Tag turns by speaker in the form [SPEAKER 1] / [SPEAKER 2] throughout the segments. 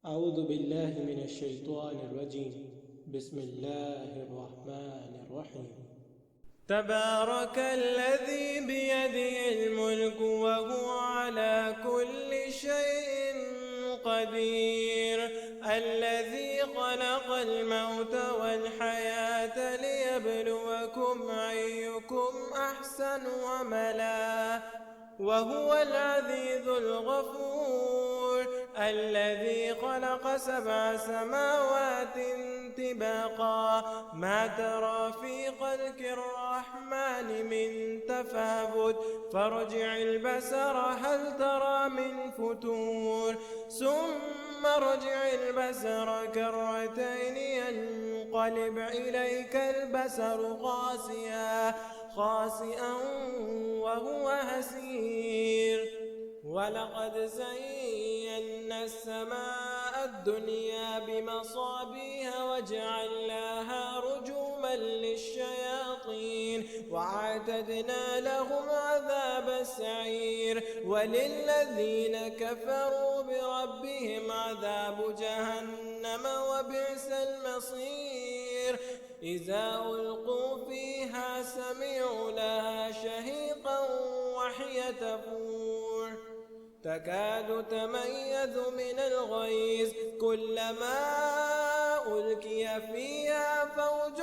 [SPEAKER 1] أعوذ بالله من الشيطان الرجيم. بسم الله الرحمن الرحيم.
[SPEAKER 2] تبارك الذي بيده الملك وهو على كل شيء قدير، الذي خلق الموت والحياة ليبلوكم أيكم أحسن عملا، وهو العزيز الغفور، الذي خلق 7 سماوات طباقا، ما ترى في خلق الرحمن من تفاوت، فارجع البصر هل ترى من فتور، ثم ارجع البصر كرتين ينقلب إليك البصر خاسئا وهو هسير. ولقد زينا السماء الدنيا بمصابيح وجعلناها رجوما للشياطين وأعتدنا لهم عذاب السعير، وللذين كفروا بربهم عذاب جهنم وبئس المصير. إذا ألقوا فيها سمعوا لها شهيقا وهي تفور، تكاد تميز من الغيظ، كلما ألقي فيها فوج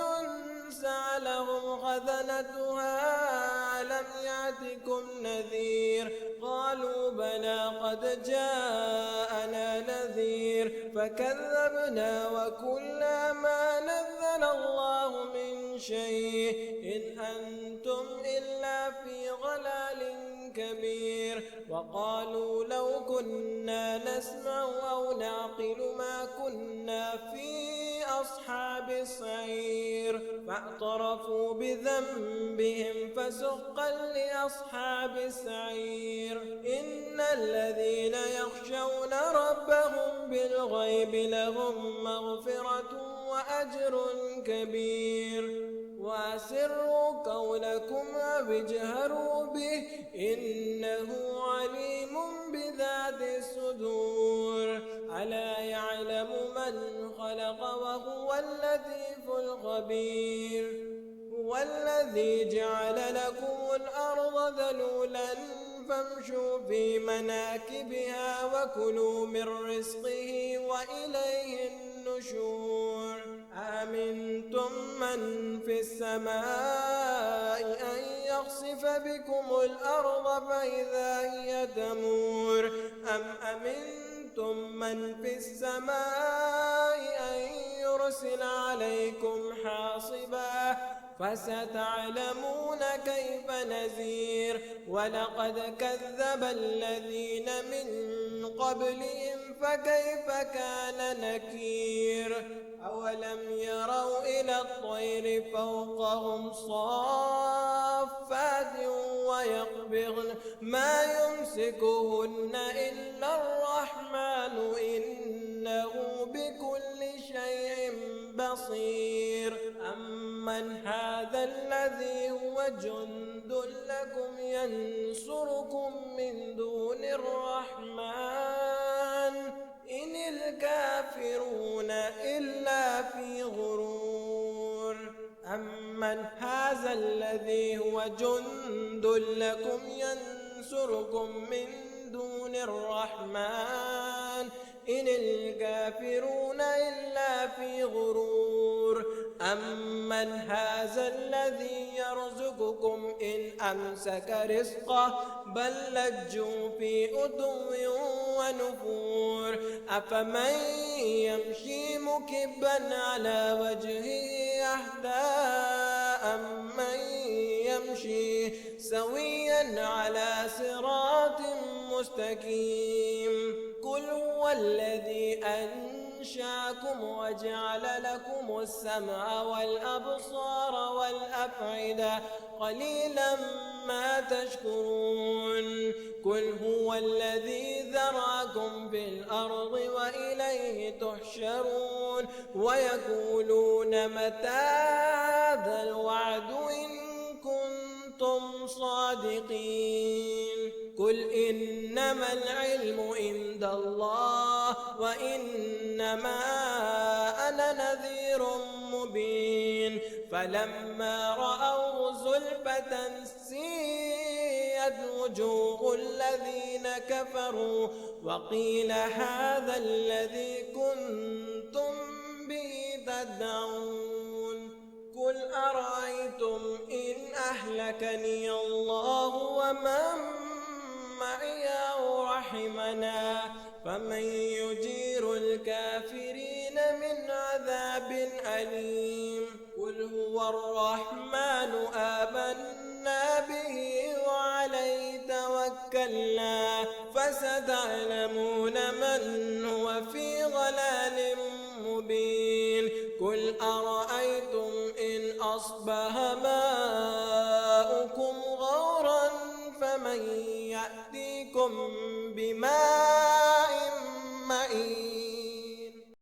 [SPEAKER 2] سألهم خزنتها ألم يأتكم نذير، قالوا بلى قد جاءنا نذير فكذبنا وقلنا ما نزل الله من شيء إن أنتم إلا في ضلال كبير. وقالوا لو كنا نسمع أو نعقل ما كنا في أصحاب السعير، فاعترفوا بذنبهم فسحقا لأصحاب السعير. إن الذين يخشون ربهم بالغيب لهم مغفرة وأجر كبير. وأسروا قولكم أو اجهروا به إنه عليم بذات الصدور. ألا يعلم من خلق وهو اللطيف الخبير. هو الذي جعل لكم الأرض ذلولا فامشوا في مناكبها وكلوا من رزقه وإليه النشور. أأمنتم من في السماء أن يخسف بكم الأرض فإذا هي تمور، أم أمنتم من في السماء أن يرسل عليكم حاصبا، فستعلمون كيف نذير. ولقد كذب الذين من قبلهم فكيف كان نكير. أولم يروا إلى الطير فوقهم صافات ويقبضن ما يمسكهن إلا الرحمن إنه بكل شيء بصير. أمن هذا الذي هو جند لكم ينصركم من دون الرحمن إن الكافرون إلا في غرور. أمن هذا الذي هو جند لكم ينصركم من دون الرحمن إن الكافرون إلا في غرور. أمن هذا الذي يرزقكم إن أمسك رزقه بل لجوا في عتو ونفور. أفمن يمشي مكبا على وجهه أهدى أمن يمشي سويا على صراط مستقيم. قل هو الذي أنشأكم وجعل لكم السمع والأبصار والأفئدة قليلا ما تشكرون. قل هو الذي ذرأكم في الأرض وإليه تحشرون. ويقولون متى هذا الوعد إن كنتم صادقين. قل إنما العلم عند الله وإنما أنا نذير مبين فلما رأوا زلفة سيئت وجوه الذين كفروا وقيل هذا الذي كنتم به تدعون قل أرأيتم إن أهلكني الله ومن معي أو رحمنا فمن يجير الكافرين من عذاب أليم قل هو الرحمن آمنا به وعليه توكلنا فستعلمون من هو في ضلال مبين قل أرأيتم إن أصبح ماؤكم غورا فمن يأتيكم بماء معين